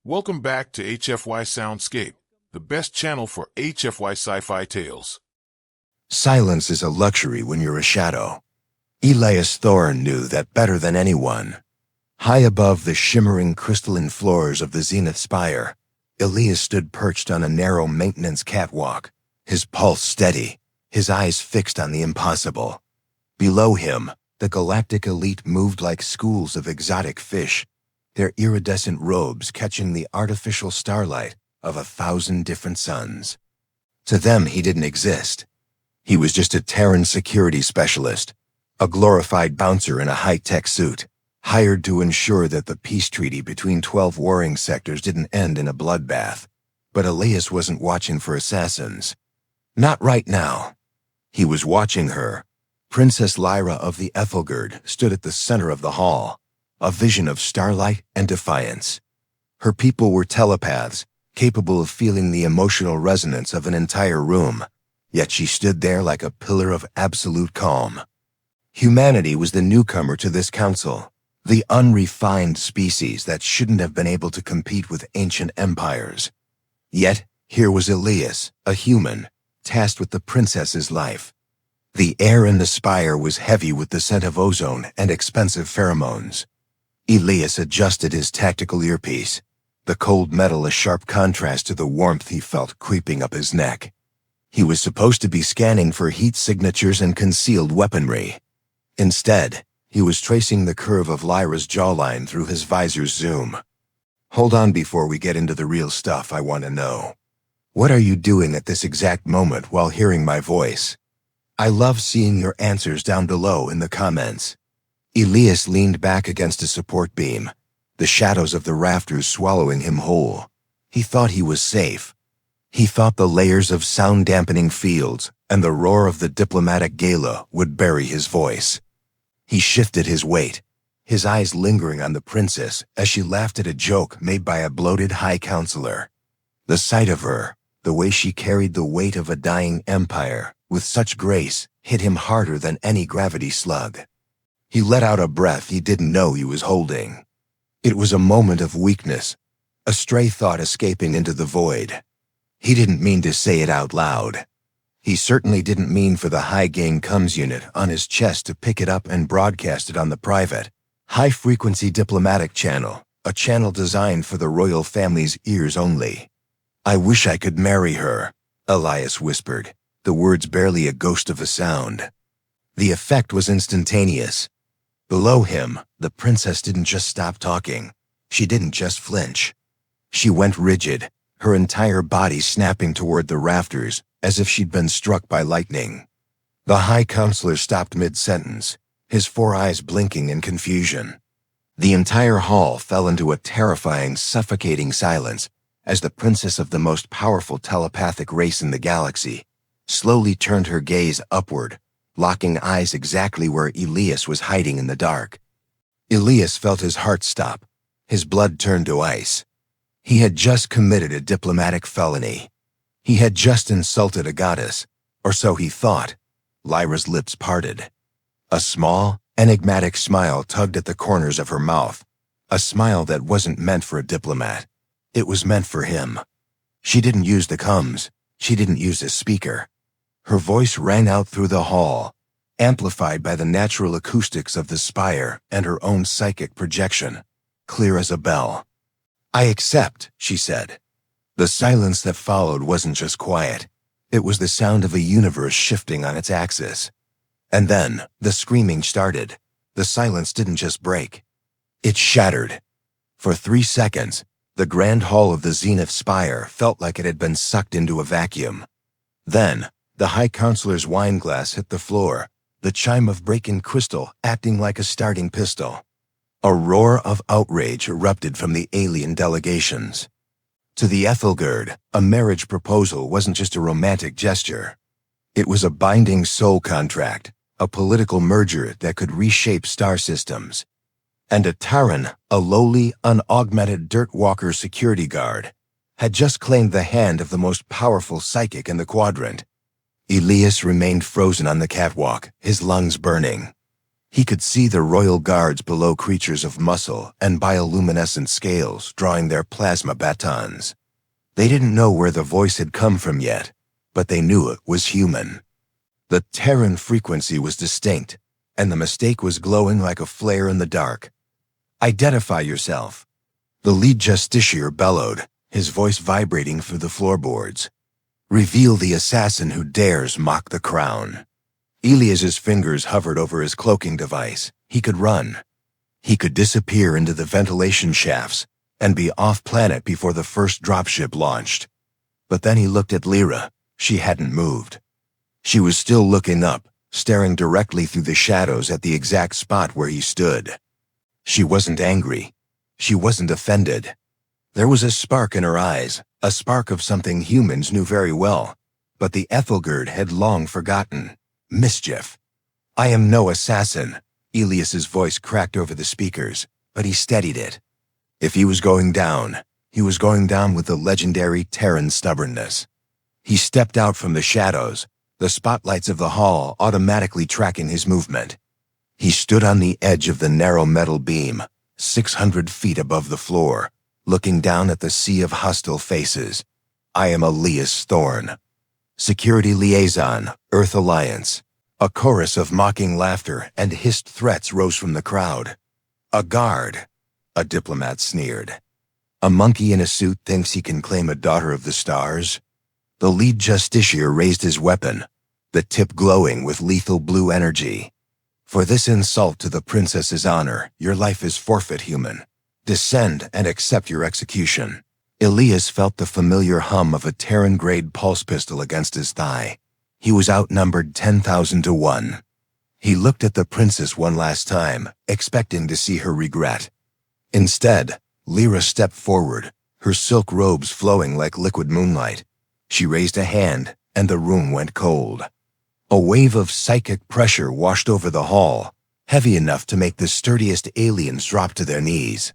Welcome back to HFY Soundscape, the best channel for HFY Sci-Fi Tales. Silence is a luxury when you're a shadow. Elias Thorne knew that better than anyone. High above the shimmering crystalline floors of the Zenith Spire, Elias stood perched on a narrow maintenance catwalk, his pulse steady, his eyes fixed on the impossible. Below him, the galactic elite moved like schools of exotic fish, their iridescent robes catching the artificial starlight of 1,000 different suns. To them, he didn't exist. He was just a Terran security specialist, a glorified bouncer in a high-tech suit, hired to ensure that the peace treaty between 12 warring sectors didn't end in a bloodbath. But Elias wasn't watching for assassins. Not right now. He was watching her. Princess Lyra of the Aethelgard stood at the center of the hall, a vision of starlight and defiance. Her people were telepaths, capable of feeling the emotional resonance of an entire room, yet she stood there like a pillar of absolute calm. Humanity was the newcomer to this council, the unrefined species that shouldn't have been able to compete with ancient empires. Yet, here was Elias, a human, tasked with the princess's life. The air in the spire was heavy with the scent of ozone and expensive pheromones. Elias adjusted his tactical earpiece, the cold metal a sharp contrast to the warmth he felt creeping up his neck. He was supposed to be scanning for heat signatures and concealed weaponry. Instead, he was tracing the curve of Lyra's jawline through his visor's zoom. Hold on before we get into the real stuff, I want to know. What are you doing at this exact moment while hearing my voice? I love seeing your answers down below in the comments. Elias leaned back against a support beam, the shadows of the rafters swallowing him whole. He thought he was safe. He thought the layers of sound-dampening fields and the roar of the diplomatic gala would bury his voice. He shifted his weight, his eyes lingering on the princess as she laughed at a joke made by a bloated high counselor. The sight of her, the way she carried the weight of a dying empire with such grace, hit him harder than any gravity slug. He let out a breath he didn't know he was holding. It was a moment of weakness, a stray thought escaping into the void. He didn't mean to say it out loud. He certainly didn't mean for the high-gain comms unit on his chest to pick it up and broadcast it on the private, high-frequency diplomatic channel, a channel designed for the royal family's ears only. I wish I could marry her, Elias whispered, the words barely a ghost of a sound. The effect was instantaneous. Below him, the princess didn't just stop talking. She didn't just flinch. She went rigid, her entire body snapping toward the rafters, as if she'd been struck by lightning. The high counselor stopped mid-sentence, his 4 eyes blinking in confusion. The entire hall fell into a terrifying, suffocating silence as the princess of the most powerful telepathic race in the galaxy slowly turned her gaze upward, locking eyes exactly where Elias was hiding in the dark. Elias felt his heart stop, his blood turn to ice. He had just committed a diplomatic felony. He had just insulted a goddess, or so he thought. Lyra's lips parted. A small, enigmatic smile tugged at the corners of her mouth, a smile that wasn't meant for a diplomat. It was meant for him. She didn't use the comms. She didn't use a speaker. Her voice rang out through the hall, amplified by the natural acoustics of the spire and her own psychic projection, clear as a bell. I accept, she said. The silence that followed wasn't just quiet. It was the sound of a universe shifting on its axis. And then, the screaming started. The silence didn't just break. It shattered. For 3 seconds, the grand hall of the Zenith Spire felt like it had been sucked into a vacuum. Then, the high counselor's wine glass hit the floor, the chime of breaking crystal acting like a starting pistol. A roar of outrage erupted from the alien delegations. To the Aethelgard, a marriage proposal wasn't just a romantic gesture. It was a binding soul contract, a political merger that could reshape star systems. And a Terran, a lowly, unaugmented dirt walker security guard, had just claimed the hand of the most powerful psychic in the quadrant. Elias remained frozen on the catwalk, his lungs burning. He could see the royal guards below, creatures of muscle and bioluminescent scales drawing their plasma batons. They didn't know where the voice had come from yet, but they knew it was human. The Terran frequency was distinct, and the mistake was glowing like a flare in the dark. "Identify yourself," the lead justiciar bellowed, his voice vibrating through the floorboards. "Reveal the assassin who dares mock the crown." Elias's fingers hovered over his cloaking device. He could run. He could disappear into the ventilation shafts and be off-planet before the first dropship launched. But then he looked at Lyra. She hadn't moved. She was still looking up, staring directly through the shadows at the exact spot where he stood. She wasn't angry. She wasn't offended. There was a spark in her eyes, a spark of something humans knew very well, but the Aethelgard had long forgotten. Mischief. "I am no assassin," Elias's voice cracked over the speakers, but he steadied it. If he was going down, he was going down with the legendary Terran stubbornness. He stepped out from the shadows, the spotlights of the hall automatically tracking his movement. He stood on the edge of the narrow metal beam, 600 feet above the floor, looking down at the sea of hostile faces. "I am Elias Thorne. Security Liaison, Earth Alliance." A chorus of mocking laughter and hissed threats rose from the crowd. "A guard," a diplomat sneered. "A monkey in a suit thinks he can claim a daughter of the stars?" The lead justiciar raised his weapon, the tip glowing with lethal blue energy. "For this insult to the princess's honor, your life is forfeit, human. Descend and accept your execution." Elias felt the familiar hum of a Terran-grade pulse pistol against his thigh. He was outnumbered 10,000 to 1. He looked at the princess one last time, expecting to see her regret. Instead, Lyra stepped forward, her silk robes flowing like liquid moonlight. She raised a hand, and the room went cold. A wave of psychic pressure washed over the hall, heavy enough to make the sturdiest aliens drop to their knees.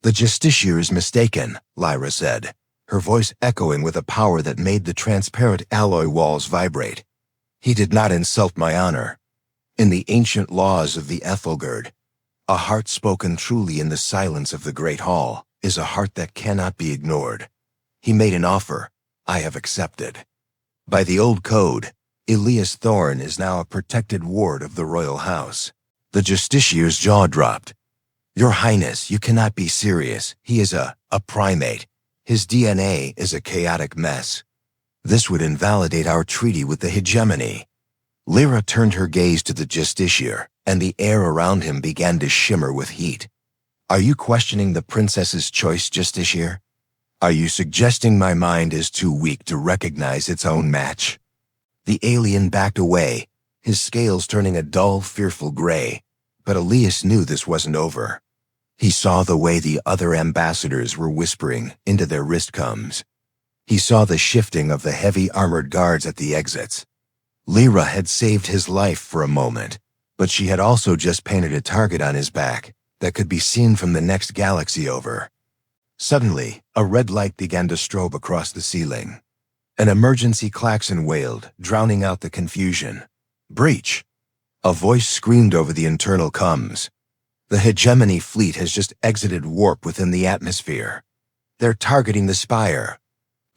"The justiciar is mistaken," Lyra said, her voice echoing with a power that made the transparent alloy walls vibrate. "He did not insult my honor. In the ancient laws of the Aethelgard, a heart spoken truly in the silence of the Great Hall is a heart that cannot be ignored. He made an offer. I have accepted. By the old code, Elias Thorne is now a protected ward of the royal house." The justiciar's jaw dropped. "Your Highness, you cannot be serious. He is a primate. His DNA is a chaotic mess. This would invalidate our treaty with the Hegemony." Lyra turned her gaze to the justiciar, and the air around him began to shimmer with heat. "Are you questioning the princess's choice, justiciar? Are you suggesting my mind is too weak to recognize its own match?" The alien backed away, his scales turning a dull, fearful gray, but Elias knew this wasn't over. He saw the way the other ambassadors were whispering into their wristcombs. He saw the shifting of the heavy armored guards at the exits. Lyra had saved his life for a moment, but she had also just painted a target on his back that could be seen from the next galaxy over. Suddenly, a red light began to strobe across the ceiling. An emergency klaxon wailed, drowning out the confusion. "Breach!" A voice screamed over the internal comms. "The Hegemony fleet has just exited warp within the atmosphere. They're targeting the spire."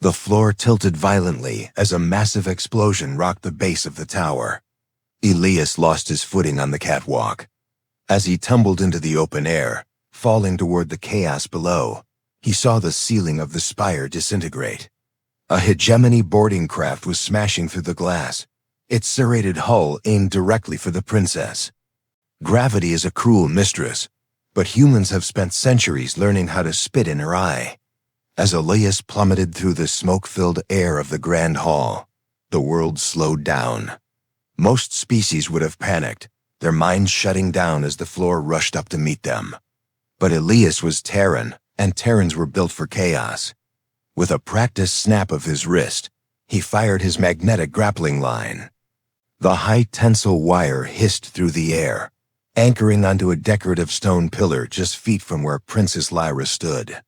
The floor tilted violently as a massive explosion rocked the base of the tower. Elias lost his footing on the catwalk. As he tumbled into the open air, falling toward the chaos below, he saw the ceiling of the spire disintegrate. A Hegemony boarding craft was smashing through the glass, its serrated hull aimed directly for the princess. Gravity is a cruel mistress, but humans have spent centuries learning how to spit in her eye. As Elias plummeted through the smoke-filled air of the Grand Hall, the world slowed down. Most species would have panicked, their minds shutting down as the floor rushed up to meet them. But Elias was Terran, and Terrans were built for chaos. With a practiced snap of his wrist, he fired his magnetic grappling line. The high tensile wire hissed through the air, anchoring onto a decorative stone pillar just feet from where Princess Lyra stood.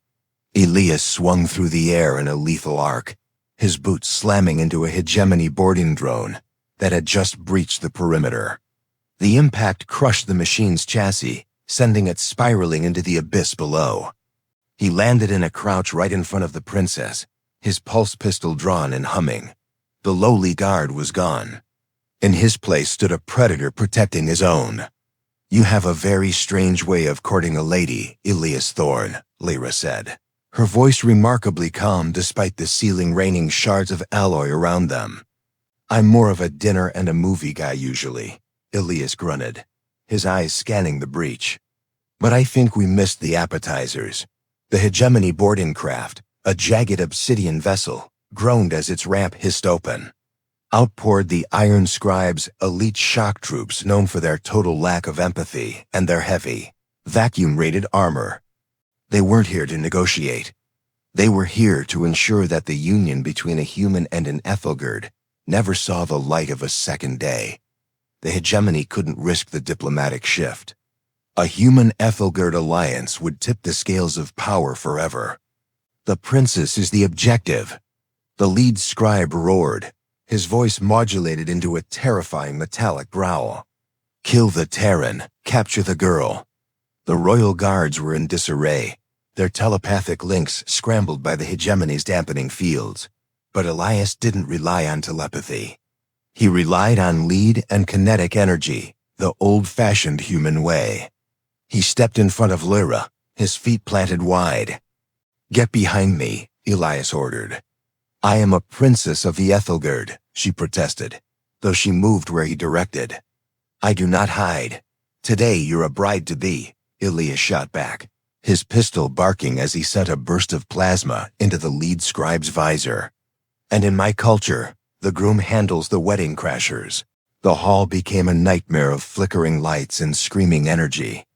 Elias swung through the air in a lethal arc, his boots slamming into a Hegemony boarding drone that had just breached the perimeter. The impact crushed the machine's chassis, sending it spiraling into the abyss below. He landed in a crouch right in front of the princess, his pulse pistol drawn and humming. The lowly guard was gone. In his place stood a predator protecting his own. "You have a very strange way of courting a lady, Elias Thorne," Lyra said, her voice remarkably calm despite the ceiling raining shards of alloy around them. "I'm more of a dinner and a movie guy usually," Elias grunted, his eyes scanning the breach. "But I think we missed the appetizers." The Hegemony boarding craft, a jagged obsidian vessel, groaned as its ramp hissed open. Out poured the Iron Scribe's elite shock troops known for their total lack of empathy and their heavy, vacuum-rated armor. They weren't here to negotiate. They were here to ensure that the union between a human and an Aethelgard never saw the light of a second day. The Hegemony couldn't risk the diplomatic shift. A human Aethelgard alliance would tip the scales of power forever. "The princess is the objective," the lead scribe roared, his voice modulated into a terrifying metallic growl. "Kill the Terran, capture the girl." The royal guards were in disarray, their telepathic links scrambled by the Hegemony's dampening fields. But Elias didn't rely on telepathy. He relied on lead and kinetic energy, the old-fashioned human way. He stepped in front of Lyra, his feet planted wide. "Get behind me," Elias ordered. "I am a princess of the Aethelgard," she protested, though she moved where he directed. "I do not hide. Today you're a bride-to-be," Elias shot back, his pistol barking as he sent a burst of plasma into the lead scribe's visor. "And in my culture, the groom handles the wedding crashers." The hall became a nightmare of flickering lights and screaming energy.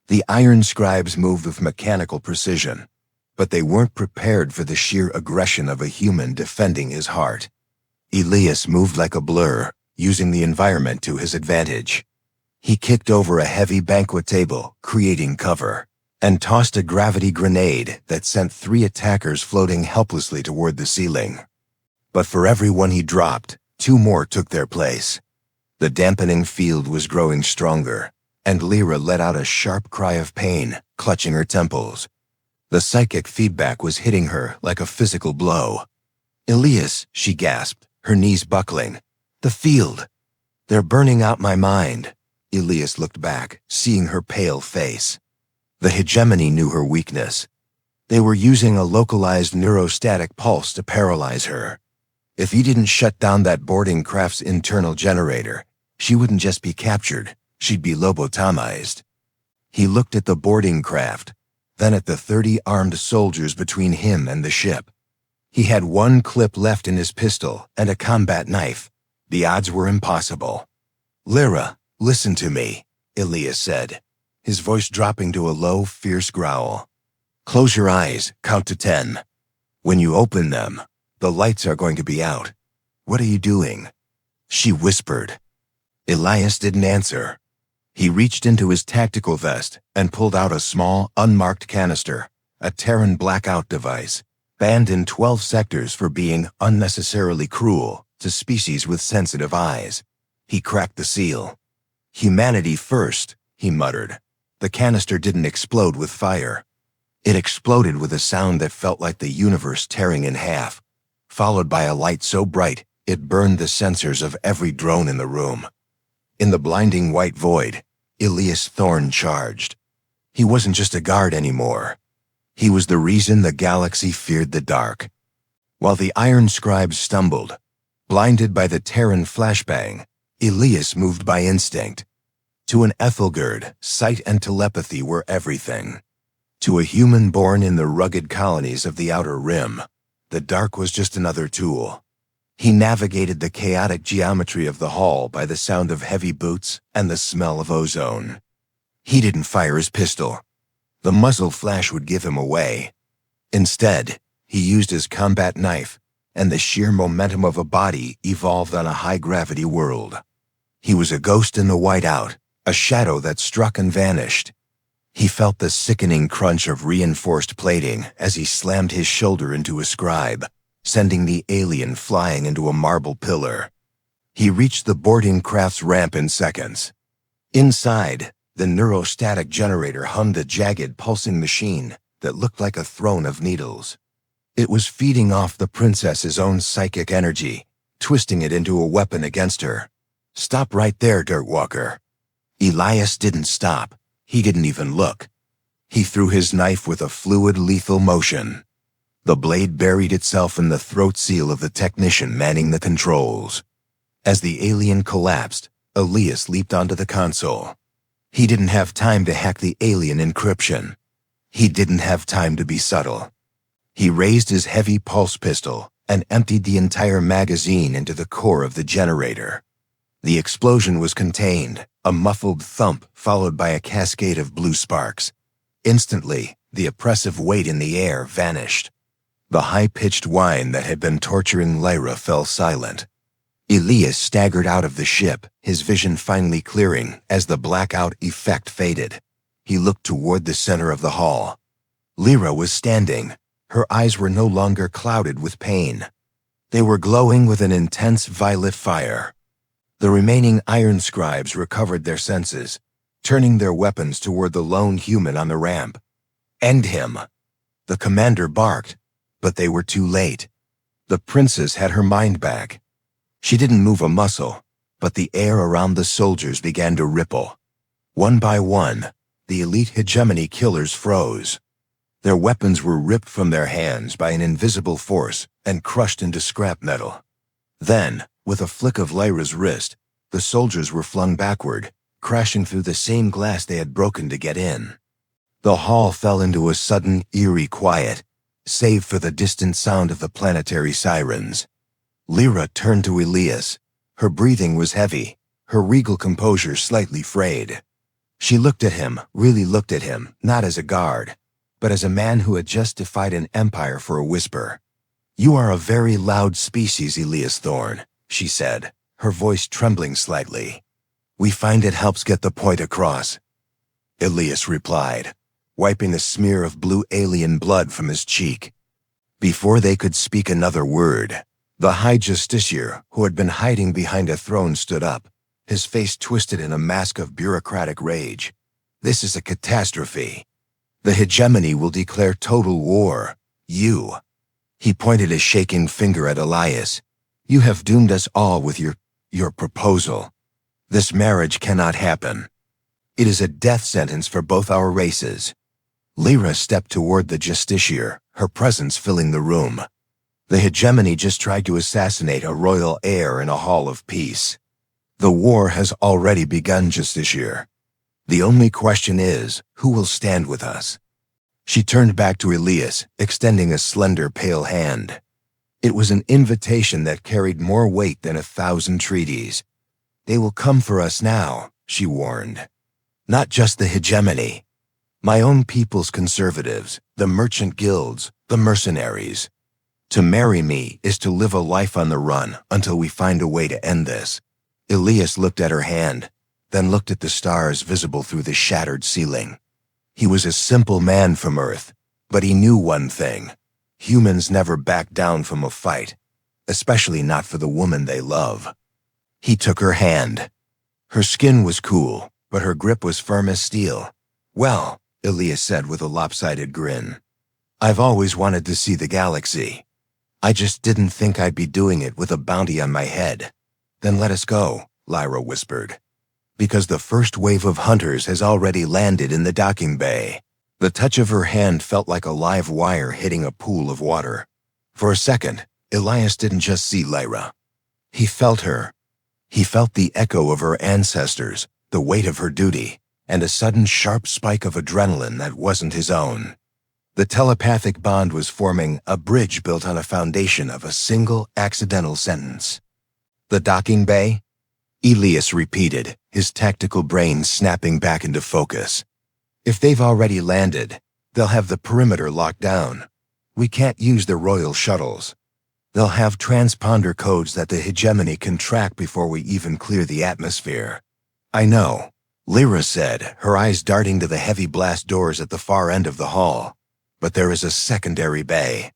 The Iron Scribes moved with mechanical precision, but they weren't prepared for the sheer aggression of a human defending his heart. Elias moved like a blur, using the environment to his advantage. He kicked over a heavy banquet table, creating cover, and tossed a gravity grenade that sent 3 attackers floating helplessly toward the ceiling. But for every one he dropped, 2 more took their place. The dampening field was growing stronger, and Lyra let out a sharp cry of pain, clutching her temples. The psychic feedback was hitting her like a physical blow. "Elias," she gasped, her knees buckling. "The field. They're burning out my mind." Elias looked back, seeing her pale face. The Hegemony knew her weakness. They were using a localized neurostatic pulse to paralyze her. If he didn't shut down that boarding craft's internal generator, she wouldn't just be captured, she'd be lobotomized. He looked at the boarding craft, then at the 30 armed soldiers between him and the ship. He had 1 clip left in his pistol and a combat knife. The odds were impossible. "Lyra, listen to me," Elias said, his voice dropping to a low, fierce growl. "Close your eyes, count to 10. When you open them, the lights are going to be out. What are you doing?" She whispered. Elias didn't answer. He reached into his tactical vest and pulled out a small, unmarked canister, a Terran blackout device, banned in 12 sectors for being unnecessarily cruel to species with sensitive eyes. He cracked the seal. "Humanity first," he muttered. The canister didn't explode with fire. It exploded with a sound that felt like the universe tearing in half, followed by a light so bright it burned the sensors of every drone in the room. In the blinding white void, Elias Thorne charged. He wasn't just a guard anymore. He was the reason the galaxy feared the dark. While the Iron Scribes stumbled, blinded by the Terran flashbang, Elias moved by instinct. To an Aethelgard, sight and telepathy were everything. To a human born in the rugged colonies of the Outer Rim, the dark was just another tool. He navigated the chaotic geometry of the hall by the sound of heavy boots and the smell of ozone. He didn't fire his pistol. The muzzle flash would give him away. Instead, he used his combat knife, and the sheer momentum of a body evolved on a high-gravity world. He was a ghost in the whiteout, a shadow that struck and vanished. He felt the sickening crunch of reinforced plating as he slammed his shoulder into a scribe, sending the alien flying into a marble pillar. He reached the boarding craft's ramp in seconds. Inside, the neurostatic generator hummed a jagged, pulsing machine that looked like a throne of needles. It was feeding off the princess's own psychic energy, twisting it into a weapon against her. "Stop right there, Dirtwalker." Elias didn't stop. He didn't even look. He threw his knife with a fluid, lethal motion. The blade buried itself in the throat seal of the technician manning the controls. As the alien collapsed, Elias leaped onto the console. He didn't have time to hack the alien encryption. He didn't have time to be subtle. He raised his heavy pulse pistol and emptied the entire magazine into the core of the generator. The explosion was contained, a muffled thump followed by a cascade of blue sparks. Instantly, the oppressive weight in the air vanished. The high-pitched whine that had been torturing Lyra fell silent. Elias staggered out of the ship, his vision finally clearing as the blackout effect faded. He looked toward the center of the hall. Lyra was standing. Her eyes were no longer clouded with pain. They were glowing with an intense violet fire. The remaining iron scribes recovered their senses, turning their weapons toward the lone human on the ramp. "End him!" The commander barked, but they were too late. The princess had her mind back. She didn't move a muscle, but the air around the soldiers began to ripple. One by one, the elite Hegemony killers froze. Their weapons were ripped from their hands by an invisible force and crushed into scrap metal. Then, with a flick of Lyra's wrist, the soldiers were flung backward, crashing through the same glass they had broken to get in. The hall fell into a sudden, eerie quiet, save for the distant sound of the planetary sirens. Lyra turned to Elias. Her breathing was heavy, her regal composure slightly frayed. She looked at him, really looked at him, not as a guard, but as a man who had just defied an empire for a whisper. "You are a very loud species, Elias Thorne," she said, her voice trembling slightly. "We find it helps get the point across." Elias replied, wiping a smear of blue alien blood from his cheek. Before they could speak another word, the High Justiciar, who had been hiding behind a throne, stood up, his face twisted in a mask of bureaucratic rage. "This is a catastrophe. The Hegemony will declare total war. You." He pointed a shaking finger at Elias. "You have doomed us all with your proposal. This marriage cannot happen. It is a death sentence for both our races." Lyra stepped toward the Justiciar, her presence filling the room. The Hegemony just tried to assassinate a royal heir in a hall of peace. The war has already begun, Justiciar. The only question is, who will stand with us? She turned back to Elias, extending a slender, pale hand. It was an invitation that carried more weight than 1,000 treaties. "They will come for us now," she warned. "Not just the Hegemony. My own people's conservatives, the merchant guilds, the mercenaries. To marry me is to live a life on the run until we find a way to end this." Elias looked at her hand, then looked at the stars visible through the shattered ceiling. He was a simple man from Earth, but he knew one thing. Humans never back down from a fight, especially not for the woman they love. He took her hand. Her skin was cool, but her grip was firm as steel. "Well," Elias said with a lopsided grin, "I've always wanted to see the galaxy. I just didn't think I'd be doing it with a bounty on my head." "Then let us go," Lyra whispered, "because the first wave of hunters has already landed in the docking bay." The touch of her hand felt like a live wire hitting a pool of water. For a second, Elias didn't just see Lyra. He felt her. He felt the echo of her ancestors, the weight of her duty, and a sudden sharp spike of adrenaline that wasn't his own. The telepathic bond was forming, a bridge built on a foundation of a single accidental sentence. "The docking bay?" Elias repeated, his tactical brain snapping back into focus. "If they've already landed, they'll have the perimeter locked down. We can't use the royal shuttles. They'll have transponder codes that the Hegemony can track before we even clear the atmosphere." "I know," Lyra said, her eyes darting to the heavy blast doors at the far end of the hall. "But there is a secondary bay.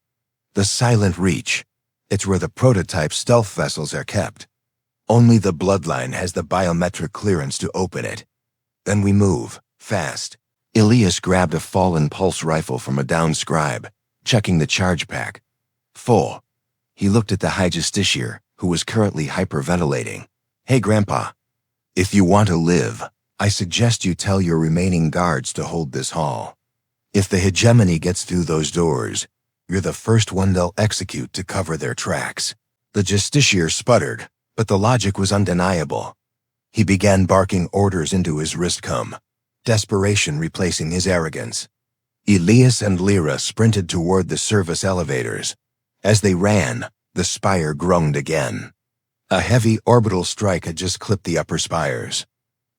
The Silent Reach. It's where the prototype stealth vessels are kept. Only the Bloodline has the biometric clearance to open it. Then we move, fast. Elias grabbed a fallen pulse rifle from a downed scribe, checking the charge pack. Full. He looked at the High Justiciar, who was currently hyperventilating. Hey, Grandpa. If you want to live, I suggest you tell your remaining guards to hold this hall. If the Hegemony gets through those doors, you're the first one they'll execute to cover their tracks. The Justiciar sputtered, but the logic was undeniable. He began barking orders into his wristcom, desperation replacing his arrogance. Elias and Lyra sprinted toward the service elevators. As they ran, the spire groaned again. A heavy orbital strike had just clipped the upper spires.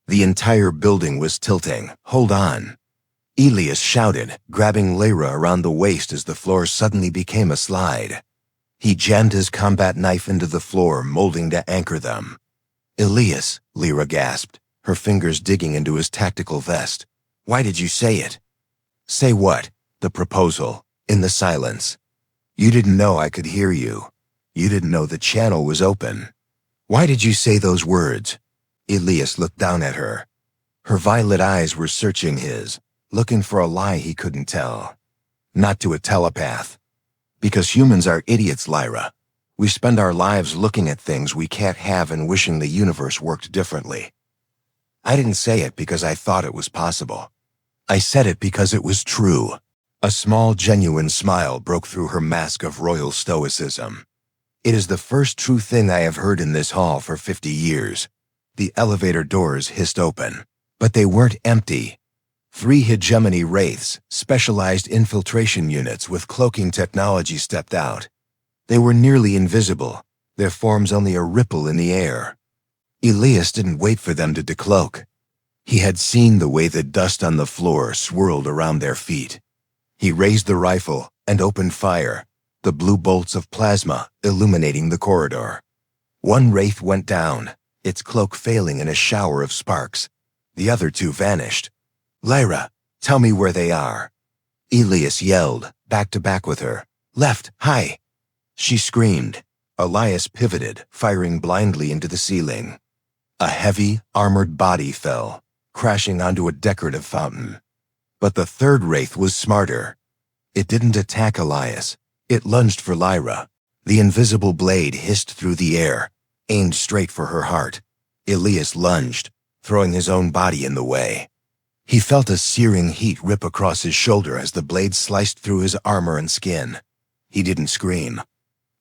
The entire building was tilting. Hold on. Elias shouted, grabbing Lyra around the waist as the floor suddenly became a slide. He jammed his combat knife into the floor, molding to anchor them. Elias, Lyra gasped, her fingers digging into his tactical vest. Why did you say it? Say what? The proposal, in the silence. You didn't know I could hear you. You didn't know the channel was open. Why did you say those words? Elias looked down at her. Her violet eyes were searching his, looking for a lie he couldn't tell. Not to a telepath. Because humans are idiots, Lyra. We spend our lives looking at things we can't have and wishing the universe worked differently. I didn't say it because I thought it was possible. I said it because it was true. A small, genuine smile broke through her mask of royal stoicism. It is the first true thing I have heard in this hall for 50 years. The elevator doors hissed open, but they weren't empty. 3 Hegemony wraiths, specialized infiltration units with cloaking technology, stepped out. They were nearly invisible, their forms only a ripple in the air. Elias didn't wait for them to decloak. He had seen the way the dust on the floor swirled around their feet. He raised the rifle and opened fire, the blue bolts of plasma illuminating the corridor. One wraith went down, its cloak failing in a shower of sparks. The other 2 vanished. Lyra, tell me where they are. Elias yelled, back to back with her. Left, high. She screamed. Elias pivoted, firing blindly into the ceiling. A heavy, armored body fell, crashing onto a decorative fountain. But the 3rd wraith was smarter. It didn't attack Elias. It lunged for Lyra. The invisible blade hissed through the air, aimed straight for her heart. Elias lunged, throwing his own body in the way. He felt a searing heat rip across his shoulder as the blade sliced through his armor and skin. He didn't scream.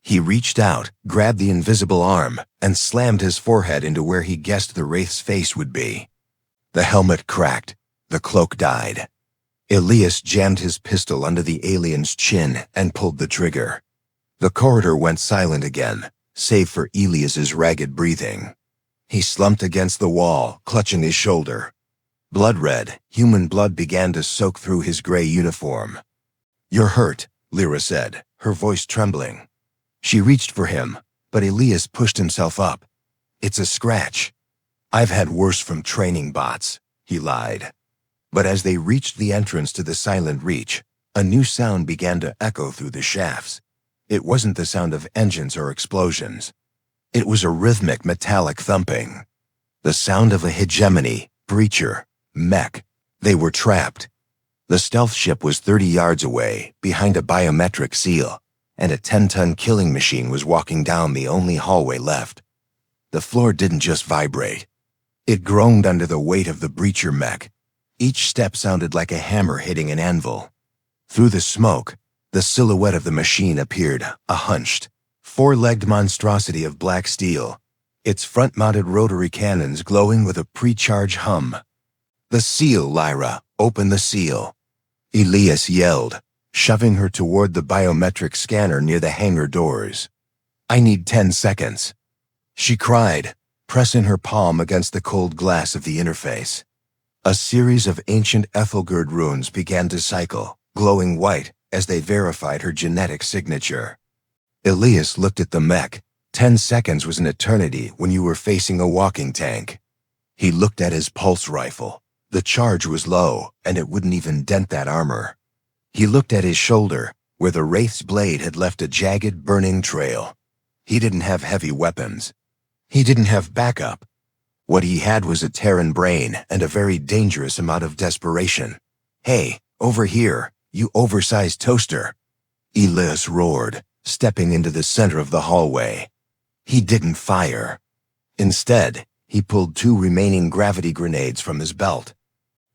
He reached out, grabbed the invisible arm, and slammed his forehead into where he guessed the wraith's face would be. The helmet cracked. The cloak died. Elias jammed his pistol under the alien's chin and pulled the trigger. The corridor went silent again, save for Elias's ragged breathing. He slumped against the wall, clutching his shoulder. Blood red, human blood began to soak through his gray uniform. You're hurt, Lyra said, her voice trembling. She reached for him, but Elias pushed himself up. It's a scratch. I've had worse from training bots, he lied. But as they reached the entrance to the silent reach, a new sound began to echo through the shafts. It wasn't the sound of engines or explosions. It was a rhythmic metallic thumping. The sound of a hegemony, breacher, mech. They were trapped. The stealth ship was 30 yards away, behind a biometric seal, and a 10-ton killing machine was walking down the only hallway left. The floor didn't just vibrate. It groaned under the weight of the breacher mech. Each step sounded like a hammer hitting an anvil. Through the smoke, the silhouette of the machine appeared, a hunched, 4-legged monstrosity of black steel, its front-mounted rotary cannons glowing with a pre-charge hum. The seal, Lyra, open the seal. Elias yelled, shoving her toward the biometric scanner near the hangar doors. I need 10 seconds. She cried, pressing her palm against the cold glass of the interface. A series of ancient Aethelgard runes began to cycle, glowing white as they verified her genetic signature. Elias looked at the mech. 10 seconds was an eternity when you were facing a walking tank. He looked at his pulse rifle. The charge was low, and it wouldn't even dent that armor. He looked at his shoulder, where the wraith's blade had left a jagged, burning trail. He didn't have heavy weapons. He didn't have backup. What he had was a Terran brain and a very dangerous amount of desperation. "Hey, over here, you oversized toaster," Elias roared, stepping into the center of the hallway. He didn't fire. Instead, he pulled 2 remaining gravity grenades from his belt.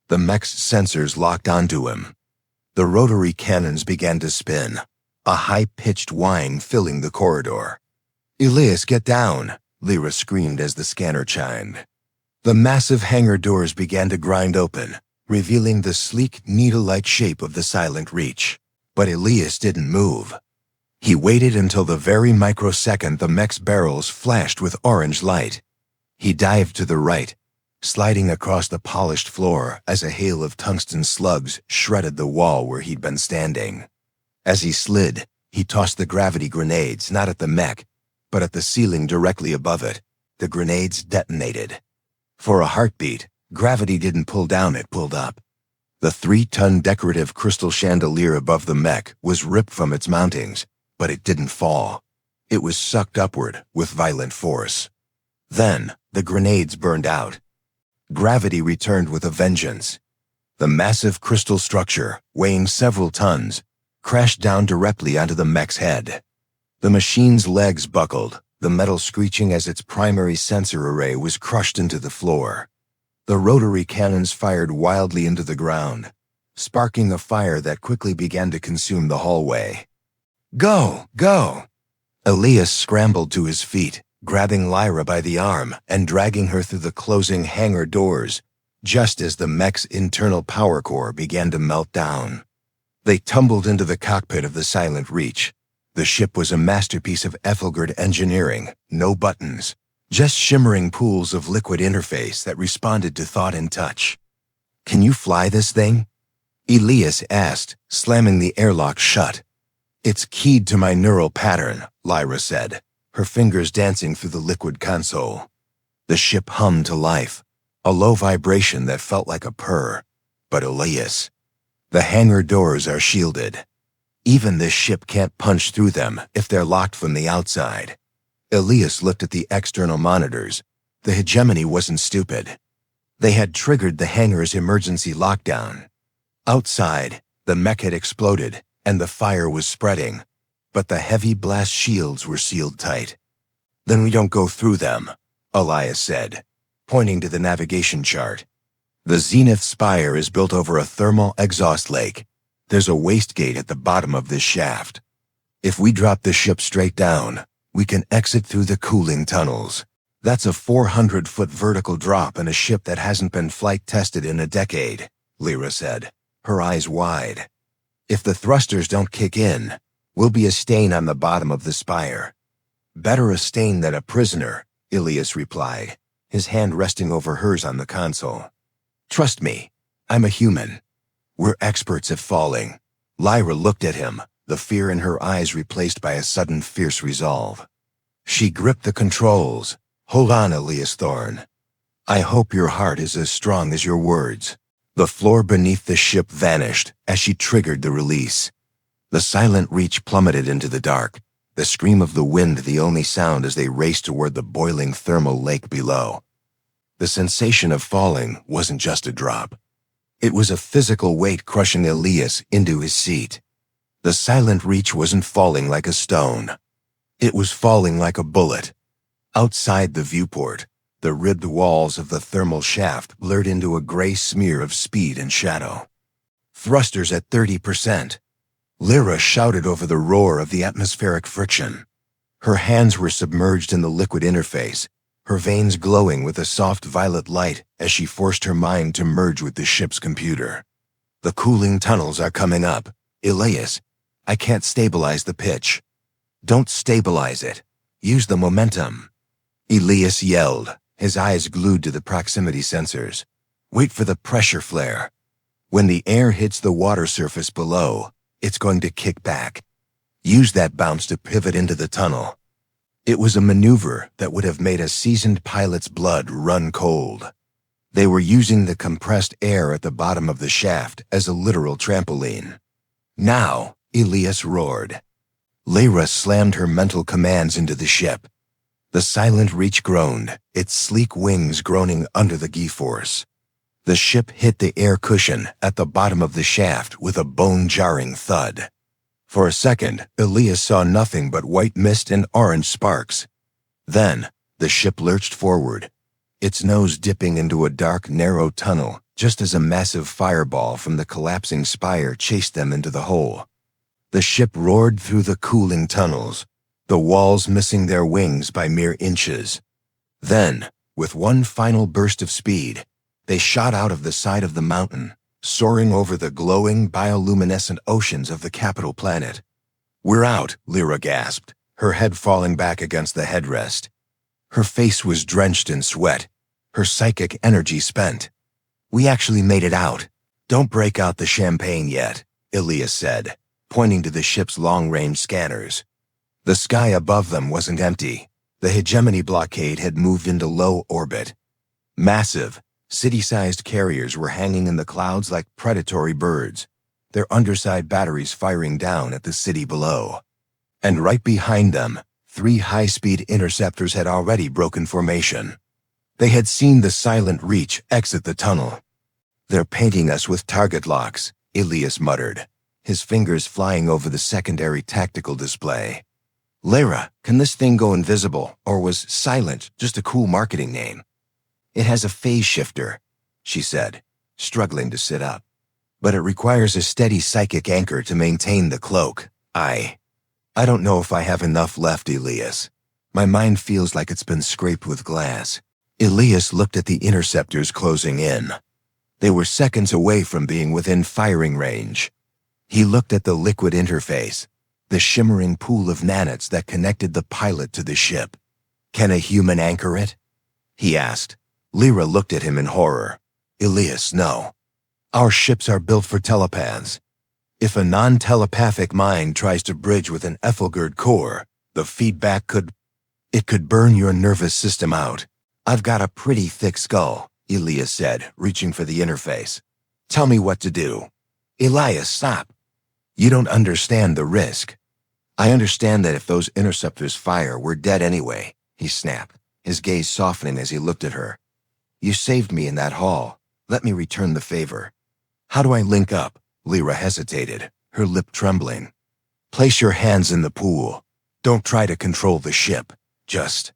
The mech's sensors locked onto him. The rotary cannons began to spin, a high-pitched whine filling the corridor. "Elias, get down," Lyra screamed as the scanner chimed. The massive hangar doors began to grind open, revealing the sleek, needle-like shape of the Silent Reach. But Elias didn't move. He waited until the very microsecond the mech's barrels flashed with orange light. He dived to the right, sliding across the polished floor as a hail of tungsten slugs shredded the wall where he'd been standing. As he slid, he tossed the gravity grenades not at the mech, but at the ceiling directly above it. The grenades detonated. For a heartbeat, gravity didn't pull down, it pulled up. The 3-ton decorative crystal chandelier above the mech was ripped from its mountings, but it didn't fall. It was sucked upward with violent force. Then, the grenades burned out. Gravity returned with a vengeance. The massive crystal structure, weighing several tons, crashed down directly onto the mech's head. The machine's legs buckled, the metal screeching as its primary sensor array was crushed into the floor. The rotary cannons fired wildly into the ground, sparking a fire that quickly began to consume the hallway. "Go! Go!" Elias scrambled to his feet, grabbing Lyra by the arm and dragging her through the closing hangar doors, just as the mech's internal power core began to melt down. They tumbled into the cockpit of the Silent Reach. The ship was a masterpiece of Aethelgard engineering, no buttons, just shimmering pools of liquid interface that responded to thought and touch. "Can you fly this thing?" Elias asked, slamming the airlock shut. "It's keyed to my neural pattern," Lyra said, her fingers dancing through the liquid console. The ship hummed to life, a low vibration that felt like a purr. But Elias, the hangar doors are shielded. Even this ship can't punch through them if they're locked from the outside. Elias looked at the external monitors. The Hegemony wasn't stupid. They had triggered the hangar's emergency lockdown. Outside, the mech had exploded, and the fire was spreading, but the heavy blast shields were sealed tight. "Then we don't go through them," Elias said, pointing to the navigation chart. "The Zenith Spire is built over a thermal exhaust lake. There's a wastegate at the bottom of this shaft. If we drop the ship straight down, we can exit through the cooling tunnels. That's a 400-foot vertical drop in a ship that hasn't been flight tested in a decade," Lyra said, her eyes wide. "If the thrusters don't kick in, we'll be a stain on the bottom of the spire." "Better a stain than a prisoner," Elias replied, his hand resting over hers on the console. "Trust me, I'm a human. We're experts at falling." Lyra looked at him, the fear in her eyes replaced by a sudden fierce resolve. She gripped the controls. "Hold on, Elias Thorne. I hope your heart is as strong as your words." The floor beneath the ship vanished as she triggered the release. The Silent Reach plummeted into the dark, the scream of the wind the only sound as they raced toward the boiling thermal lake below. The sensation of falling wasn't just a drop. It was a physical weight crushing Elias into his seat. The Silent Reach wasn't falling like a stone. It was falling like a bullet. Outside the viewport, the ribbed walls of the thermal shaft blurred into a gray smear of speed and shadow. "Thrusters at 30%. Lyra shouted over the roar of the atmospheric friction. Her hands were submerged in the liquid interface, her veins glowing with a soft violet light as she forced her mind to merge with the ship's computer. "The cooling tunnels are coming up. Elias, I can't stabilize the pitch." "Don't stabilize it. Use the momentum," Elias yelled, his eyes glued to the proximity sensors. "Wait for the pressure flare. When the air hits the water surface below, it's going to kick back. Use that bounce to pivot into the tunnel." It was a maneuver that would have made a seasoned pilot's blood run cold. They were using the compressed air at the bottom of the shaft as a literal trampoline. "Now," Elias roared. Lyra slammed her mental commands into the ship. The silent Reach groaned, its sleek wings groaning under the G-force. The ship hit the air cushion at the bottom of the shaft with a bone-jarring thud. For a second, Elias saw nothing but white mist and orange sparks. Then, the ship lurched forward, its nose dipping into a dark, narrow tunnel, just as a massive fireball from the collapsing spire chased them into the hole. The ship roared through the cooling tunnels, the walls missing their wings by mere inches. Then, with one final burst of speed, they shot out of the side of the mountain, soaring over the glowing, bioluminescent oceans of the capital planet. "We're out," Lyra gasped, her head falling back against the headrest. Her face was drenched in sweat, her psychic energy spent. "We actually made it out. Don't break out the champagne yet," Elias said, pointing to the ship's long-range scanners. The sky above them wasn't empty. The Hegemony blockade had moved into low orbit. Massive, city-sized carriers were hanging in the clouds like predatory birds, their underside batteries firing down at the city below. And right behind them, 3 high-speed interceptors had already broken formation. They had seen the silent Reach exit the tunnel. "They're painting us with target locks," Elias muttered, his fingers flying over the secondary tactical display. "Lyra, can this thing go invisible, or was silent just a cool marketing name?" "It has a phase shifter," she said, struggling to sit up. "But it requires a steady psychic anchor to maintain the cloak. I don't know if I have enough left, Elias. My mind feels like it's been scraped with glass." Elias looked at the interceptors closing in. They were seconds away from being within firing range. He looked at the liquid interface, the shimmering pool of nanites that connected the pilot to the ship. "Can a human anchor it?" he asked. Lyra looked at him in horror. "Elias, no. Our ships are built for telepaths. If a non-telepathic mind tries to bridge with an Aethelgard core, the feedback could burn your nervous system out." "I've got a pretty thick skull," Elias said, reaching for the interface. "Tell me what to do." "Elias, stop. You don't understand the risk." "I understand that if those interceptors fire, we're dead anyway," he snapped, his gaze softening as he looked at her. "You saved me in that hall. Let me return the favor." "How do I link up?" Lyra hesitated, her lip trembling. "Place your hands in the pool. Don't try to control the ship. Just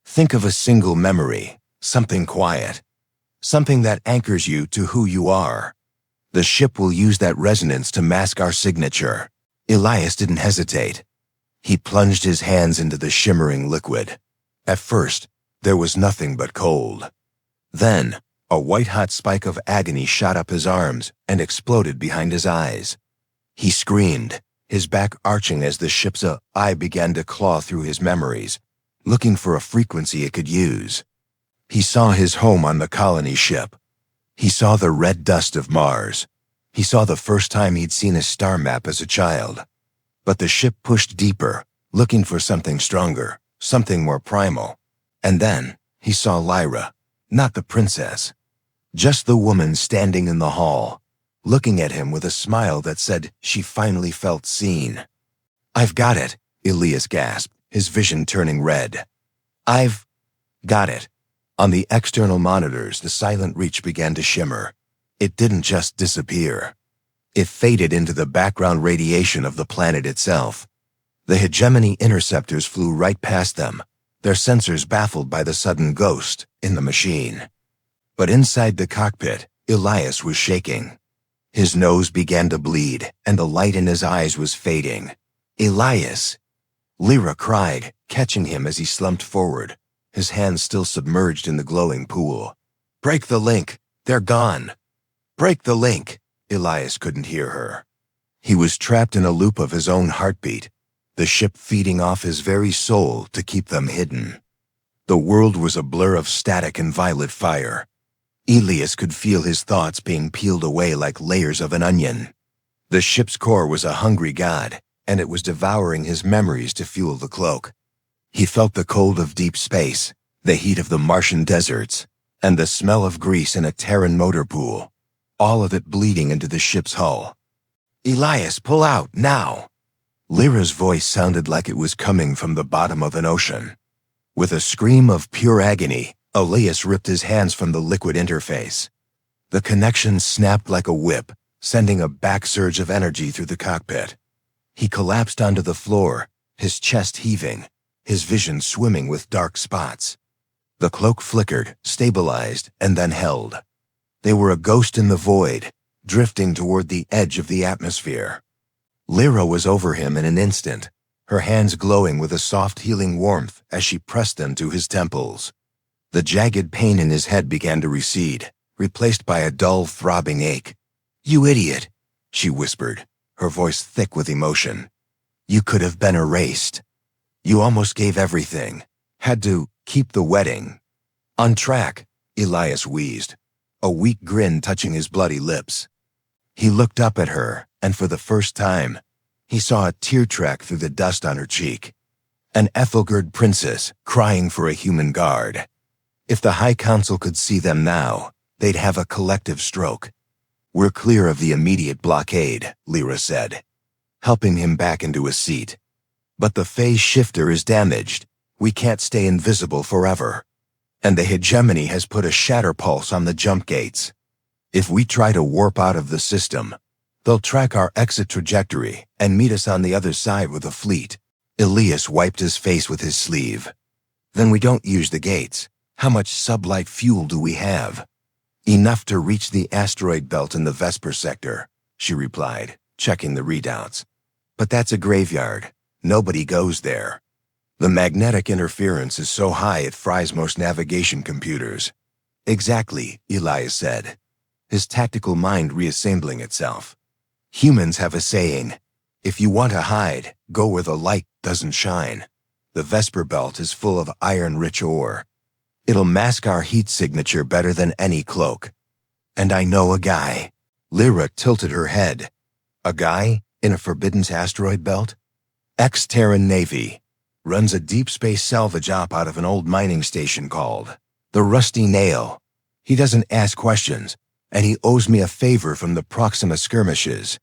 think of a single memory, something quiet, something that anchors you to who you are. The ship will use that resonance to mask our signature." Elias didn't hesitate. He plunged his hands into the shimmering liquid. At first, there was nothing but cold. Then, a white-hot spike of agony shot up his arms and exploded behind his eyes. He screamed, his back arching as the ship's eye began to claw through his memories, looking for a frequency it could use. He saw his home on the colony ship. He saw the red dust of Mars. He saw the first time he'd seen a star map as a child. But the ship pushed deeper, looking for something stronger, something more primal. And then, he saw Lyra, not the princess, just the woman standing in the hall, looking at him with a smile that said she finally felt seen. "I've got it," Elias gasped, his vision turning red. "I've got it." On the external monitors, the silent Reach began to shimmer. It didn't just disappear. It faded into the background radiation of the planet itself. The Hegemony interceptors flew right past them, their sensors baffled by the sudden ghost in the machine. But inside the cockpit, Elias was shaking. His nose began to bleed, and the light in his eyes was fading. "Elias!" Lyra cried, catching him as he slumped forward, his hands still submerged in the glowing pool. "Break the link! They're gone! Break the link!" Elias couldn't hear her. He was trapped in a loop of his own heartbeat, the ship feeding off his very soul to keep them hidden. The world was a blur of static and violet fire. Elias could feel his thoughts being peeled away like layers of an onion. The ship's core was a hungry god, and it was devouring his memories to fuel the cloak. He felt the cold of deep space, the heat of the Martian deserts, and the smell of grease in a Terran motor pool, all of it bleeding into the ship's hull. "Elias, pull out, now!" Lyra's voice sounded like it was coming from the bottom of an ocean. With a scream of pure agony, Elias ripped his hands from the liquid interface. The connection snapped like a whip, sending a back surge of energy through the cockpit. He collapsed onto the floor, his chest heaving, his vision swimming with dark spots. The cloak flickered, stabilized, and then held. They were a ghost in the void, drifting toward the edge of the atmosphere. Lyra was over him in an instant, her hands glowing with a soft healing warmth as she pressed them to his temples. The jagged pain in his head began to recede, replaced by a dull, throbbing ache. "You idiot," she whispered, her voice thick with emotion. "You could have been erased. You almost gave everything. Had to keep the wedding." "On track," Elias wheezed, a weak grin touching his bloody lips. He looked up at her, and for the first time, he saw a tear track through the dust on her cheek. An Aethelgard Princess crying for a human guard. If the High Council could see them now, they'd have a collective stroke. "We're clear of the immediate blockade," Lyra said, helping him back into a seat. "But the phase shifter is damaged. We can't stay invisible forever. And the Hegemony has put a shatter pulse on the jump gates. If we try to warp out of the system, they'll track our exit trajectory and meet us on the other side with a fleet." Elias wiped his face with his sleeve. "Then we don't use the gates. How much sublight fuel do we have?" "Enough to reach the asteroid belt in the Vesper sector," she replied, checking the readouts. "But that's a graveyard. Nobody goes there. The magnetic interference is so high it fries most navigation computers." "Exactly," Elias said, his tactical mind reassembling itself. "Humans have a saying, if you want to hide, go where the light doesn't shine. The Vesper belt is full of iron-rich ore. It'll mask our heat signature better than any cloak. And I know a guy." Lyra tilted her head. "A guy in a forbidden asteroid belt? Ex-Terran Navy. Runs a deep space salvage op out of an old mining station called the Rusty Nail. He doesn't ask questions, and he owes me a favor from the Proxima skirmishes.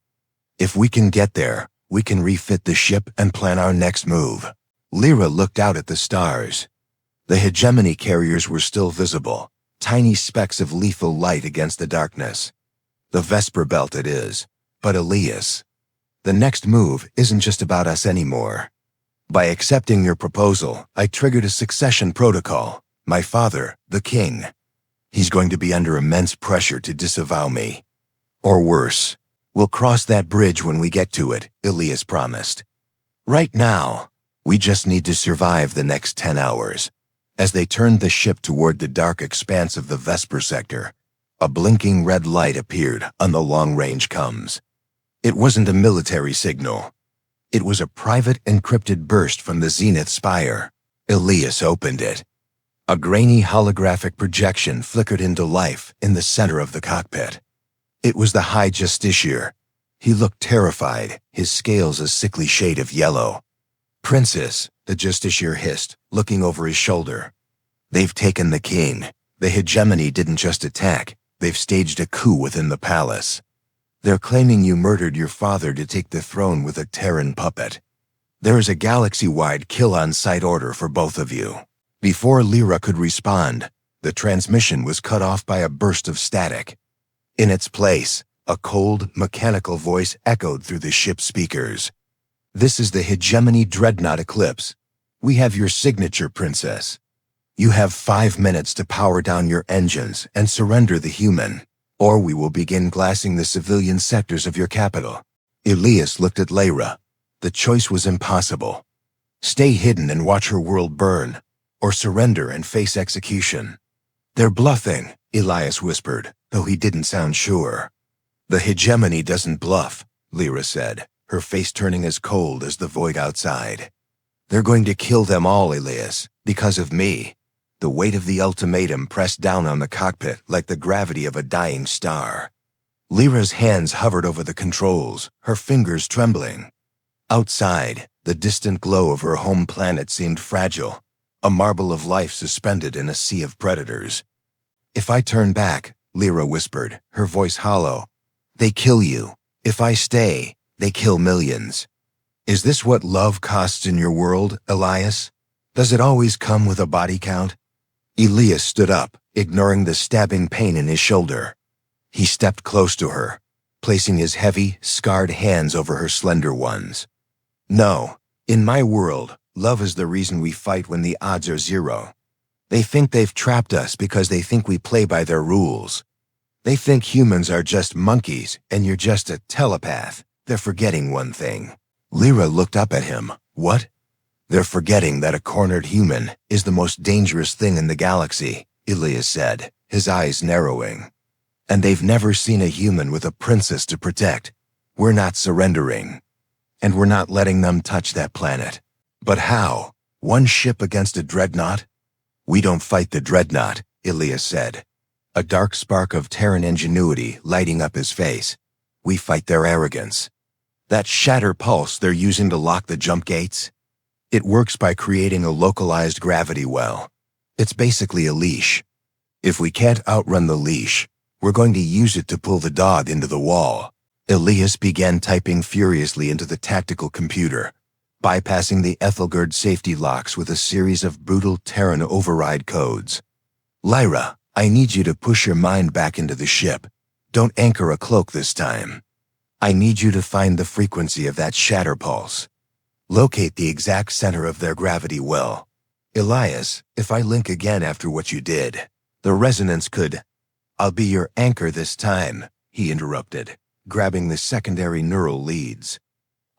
If we can get there, we can refit the ship and plan our next move." Lyra looked out at the stars. The Hegemony carriers were still visible, tiny specks of lethal light against the darkness. "The Vesper belt it is, but Elias, the next move isn't just about us anymore. By accepting your proposal, I triggered a succession protocol. My father, the king. He's going to be under immense pressure to disavow me. Or worse. We'll cross that bridge when we get to it," Elias promised. "Right now, we just need to survive the next 10 hours. As they turned the ship toward the dark expanse of the Vesper sector, a blinking red light appeared on the long-range comms. It wasn't a military signal. It was a private encrypted burst from the Zenith Spire. Elias opened it. A grainy holographic projection flickered into life in the center of the cockpit. It was the High Justiciar. He looked terrified, his scales a sickly shade of yellow. "Princess," the Justiciar hissed, looking over his shoulder. "They've taken the king. The Hegemony didn't just attack, they've staged a coup within the palace. They're claiming you murdered your father to take the throne with a Terran puppet. There is a galaxy-wide kill-on-sight order for both of you." Before Lyra could respond, the transmission was cut off by a burst of static. In its place, a cold, mechanical voice echoed through the ship's speakers. "This is the Hegemony Dreadnought Eclipse. We have your signature, Princess. You have 5 minutes to power down your engines and surrender the human, or we will begin glassing the civilian sectors of your capital." Elias looked at Lyra. The choice was impossible. Stay hidden and watch her world burn, or surrender and face execution. "They're bluffing," Elias whispered, though he didn't sound sure. "The Hegemony doesn't bluff," Lyra said, her face turning as cold as the void outside. "They're going to kill them all, Elias, because of me." The weight of the ultimatum pressed down on the cockpit like the gravity of a dying star. Lyra's hands hovered over the controls, her fingers trembling. Outside, the distant glow of her home planet seemed fragile, a marble of life suspended in a sea of predators. "If I turn back," Lyra whispered, her voice hollow, "they kill you. If I stay, they kill millions. Is this what love costs in your world, Elias? Does it always come with a body count? Elias stood up, ignoring the stabbing pain in his shoulder. He stepped close to her, placing his heavy, scarred hands over her slender ones. No, in my world, love is the reason we fight when the odds are zero. They think they've trapped us because they think we play by their rules. They think humans are just monkeys and you're just a telepath. They're forgetting one thing. Lyra looked up at him. What? They're forgetting that a cornered human is the most dangerous thing in the galaxy, Elias said, his eyes narrowing. And they've never seen a human with a princess to protect. We're not surrendering. And we're not letting them touch that planet. But how? One ship against a dreadnought? We don't fight the dreadnought, Elias said, a dark spark of Terran ingenuity lighting up his face. We fight their arrogance. That shatter pulse they're using to lock the jump gates? It works by creating a localized gravity well. It's basically a leash. If we can't outrun the leash, we're going to use it to pull the dog into the wall. Elias began typing furiously into the tactical computer, bypassing the Aethelgard safety locks with a series of brutal Terran override codes. Lyra, I need you to push your mind back into the ship. Don't anchor a cloak this time. I need you to find the frequency of that shatter pulse. Locate the exact center of their gravity well. Elias, if I link again after what you did, the resonance could... I'll be your anchor this time, he interrupted, grabbing the secondary neural leads.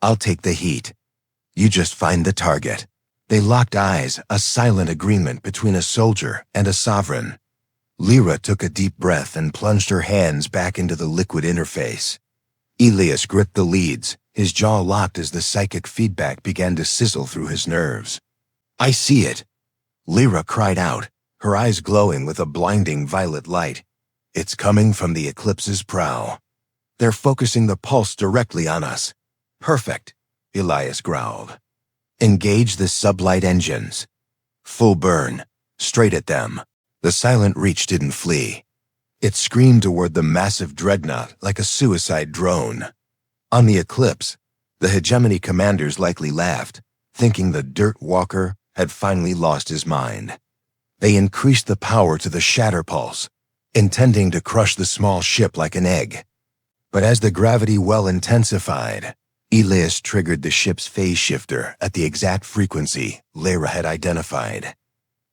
I'll take the heat. You just find the target. They locked eyes, a silent agreement between a soldier and a sovereign. Lyra took a deep breath and plunged her hands back into the liquid interface. Elias gripped the leads, his jaw locked as the psychic feedback began to sizzle through his nerves. I see it. Lyra cried out, her eyes glowing with a blinding violet light. It's coming from the Eclipse's prow. They're focusing the pulse directly on us. Perfect, Elias growled. Engage the sublight engines. Full burn, straight at them. The silent reach didn't flee. It screamed toward the massive dreadnought like a suicide drone. On the Eclipse, the Hegemony commanders likely laughed, thinking the dirt walker had finally lost his mind. They increased the power to the shatter pulse, intending to crush the small ship like an egg. But as the gravity well intensified, Elias triggered the ship's phase shifter at the exact frequency Lyra had identified.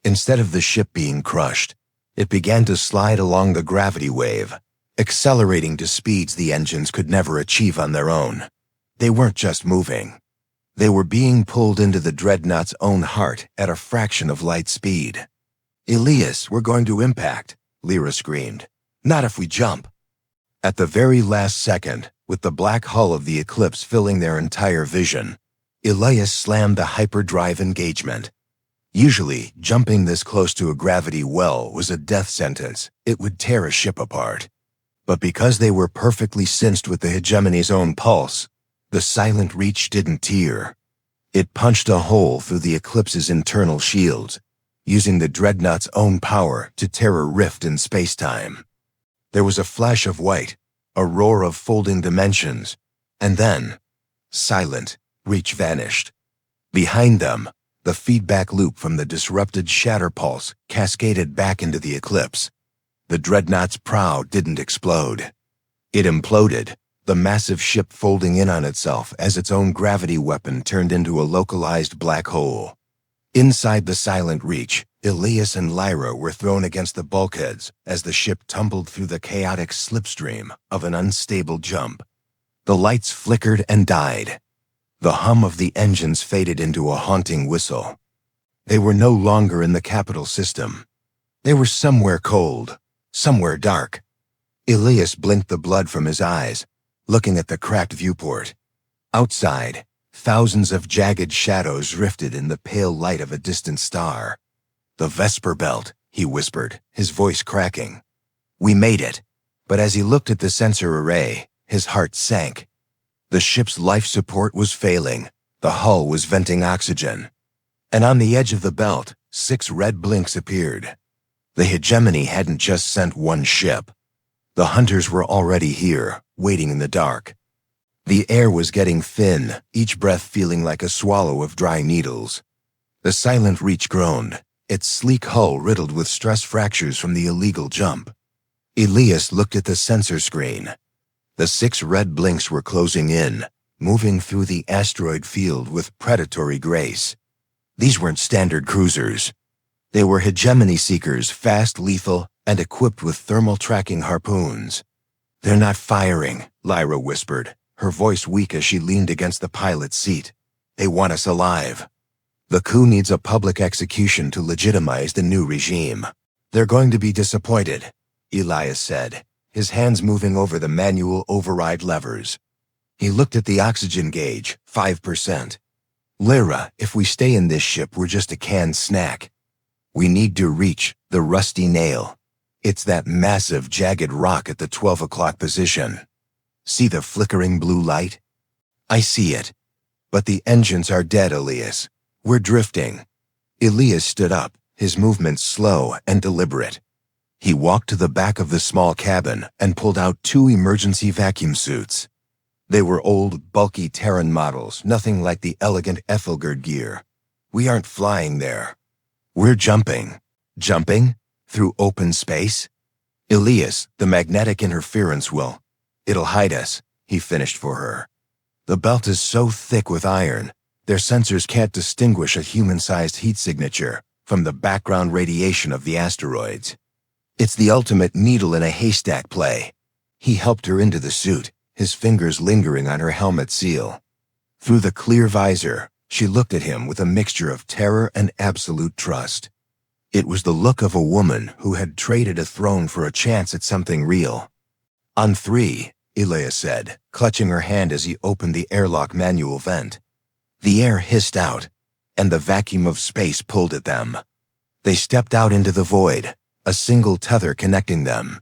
Instead of the ship being crushed, it began to slide along the gravity wave, accelerating to speeds the engines could never achieve on their own. They weren't just moving. They were being pulled into the dreadnought's own heart at a fraction of light speed. Elias, we're going to impact, Lyra screamed. Not if we jump. At the very last second, with the black hull of the Eclipse filling their entire vision, Elias slammed the hyperdrive engagement. Usually, jumping this close to a gravity well was a death sentence. It would tear a ship apart. But because they were perfectly cinched with the Hegemony's own pulse, the silent reach didn't tear. It punched a hole through the Eclipse's internal shields, using the dreadnought's own power to tear a rift in space-time. There was a flash of white, a roar of folding dimensions, and then, silent, reach vanished. Behind them, the feedback loop from the disrupted shatter pulse cascaded back into the Eclipse. The dreadnought's prow didn't explode. It imploded, the massive ship folding in on itself as its own gravity weapon turned into a localized black hole. Inside the silent reach, Elias and Lyra were thrown against the bulkheads as the ship tumbled through the chaotic slipstream of an unstable jump. The lights flickered and died. The hum of the engines faded into a haunting whistle. They were no longer in the capital system. They were somewhere cold, somewhere dark. Elias blinked the blood from his eyes, looking at the cracked viewport. Outside, thousands of jagged shadows drifted in the pale light of a distant star. The Vesper Belt, he whispered, his voice cracking. We made it. But as he looked at the sensor array, his heart sank. The ship's life support was failing. The hull was venting oxygen. And on the edge of the belt, 6 red blinks appeared. The Hegemony hadn't just sent one ship. The hunters were already here, waiting in the dark. The air was getting thin, each breath feeling like a swallow of dry needles. The silent Reach groaned, its sleek hull riddled with stress fractures from the illegal jump. Elias looked at the sensor screen. The 6 red blinks were closing in, moving through the asteroid field with predatory grace. These weren't standard cruisers. They were hegemony seekers, fast, lethal, and equipped with thermal tracking harpoons. "They're not firing," Lyra whispered, her voice weak as she leaned against the pilot's seat. "They want us alive. The coup needs a public execution to legitimize the new regime. They're going to be disappointed," Elias said, his hands moving over the manual override levers. He looked at the oxygen gauge, 5%. "Lyra, if we stay in this ship, we're just a canned snack. We need to reach the rusty nail. It's that massive, jagged rock at the 12 o'clock position. See the flickering blue light?" "I see it. But the engines are dead, Elias. We're drifting." Elias stood up, his movements slow and deliberate. He walked to the back of the small cabin and pulled out 2 emergency vacuum suits. They were old, bulky Terran models, nothing like the elegant Aethelgard gear. "We aren't flying there. We're jumping." "Jumping? Through open space?" "Elias, the magnetic interference it'll hide us," he finished for her. "The belt is so thick with iron, their sensors can't distinguish a human-sized heat signature from the background radiation of the asteroids. It's the ultimate needle in a haystack play." He helped her into the suit, his fingers lingering on her helmet seal. Through the clear visor, she looked at him with a mixture of terror and absolute trust. It was the look of a woman who had traded a throne for a chance at something real. "On 3, Elias said, clutching her hand as he opened the airlock manual vent. The air hissed out, and the vacuum of space pulled at them. They stepped out into the void, a single tether connecting them.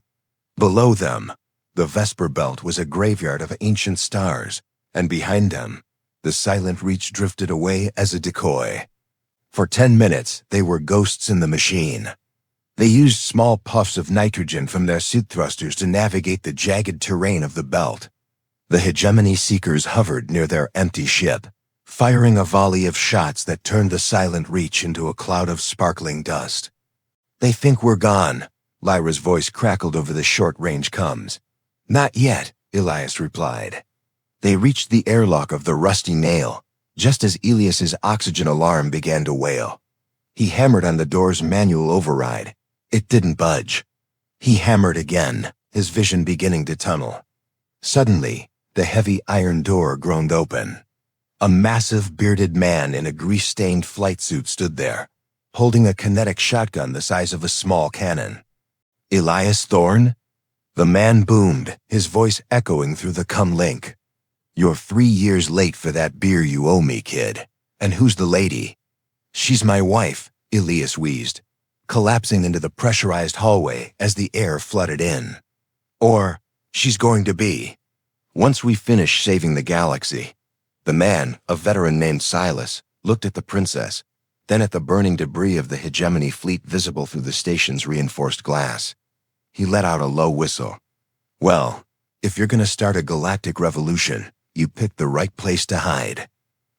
Below them, the Vesper Belt was a graveyard of ancient stars, and behind them, the silent Reach drifted away as a decoy. For 10 minutes, they were ghosts in the machine. They used small puffs of nitrogen from their suit thrusters to navigate the jagged terrain of the belt. The Hegemony seekers hovered near their empty ship, firing a volley of shots that turned the silent Reach into a cloud of sparkling dust. "They think we're gone," Lyra's voice crackled over the short-range comms. "Not yet," Elias replied. They reached the airlock of the rusty nail, just as Elias's oxygen alarm began to wail. He hammered on the door's manual override. It didn't budge. He hammered again, his vision beginning to tunnel. Suddenly, the heavy iron door groaned open. A massive bearded man in a grease-stained flight suit stood there, holding a kinetic shotgun the size of a small cannon. "Elias Thorne?" The man boomed, his voice echoing through the comlink. "You're 3 years late for that beer you owe me, kid. And who's the lady?" "She's my wife," Elias wheezed, collapsing into the pressurized hallway as the air flooded in. "Or, she's going to be. Once we finish saving the galaxy." The man, a veteran named Silas, looked at the princess, then at the burning debris of the Hegemony fleet visible through the station's reinforced glass. He let out a low whistle. "Well, if you're going to start a galactic revolution, you picked the right place to hide.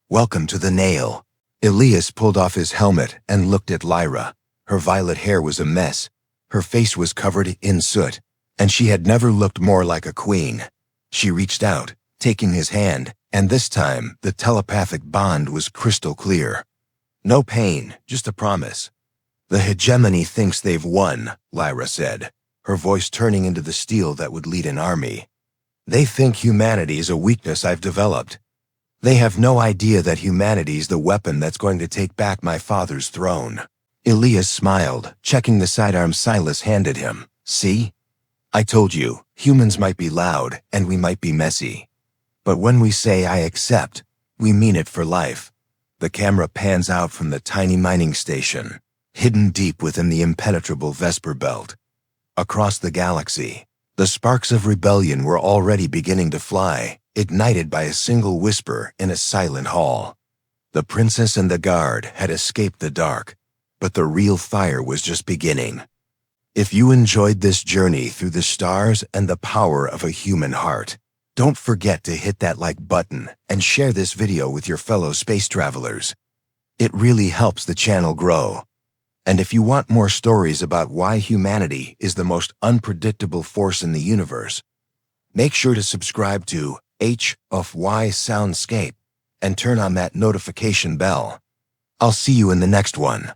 Welcome to the nail." Elias pulled off his helmet and looked at Lyra. Her violet hair was a mess. Her face was covered in soot, and she had never looked more like a queen. She reached out, taking his hand, and this time the telepathic bond was crystal clear. "No pain, just a promise." "The Hegemony thinks they've won," Lyra said, her voice turning into the steel that would lead an army. "They think humanity is a weakness I've developed. They have no idea that humanity's the weapon that's going to take back my father's throne." Elias smiled, checking the sidearm Silas handed him. "See? I told you, humans might be loud and we might be messy. But when we say I accept, we mean it for life." The camera pans out from the tiny mining station, hidden deep within the impenetrable Vesper Belt. Across the galaxy, the sparks of rebellion were already beginning to fly, ignited by a single whisper in a silent hall. The princess and the guard had escaped the dark, but the real fire was just beginning. If you enjoyed this journey through the stars and the power of a human heart, don't forget to hit that like button and share this video with your fellow space travelers. It really helps the channel grow. And if you want more stories about why humanity is the most unpredictable force in the universe, make sure to subscribe to HFY Scape and turn on that notification bell. I'll see you in the next one.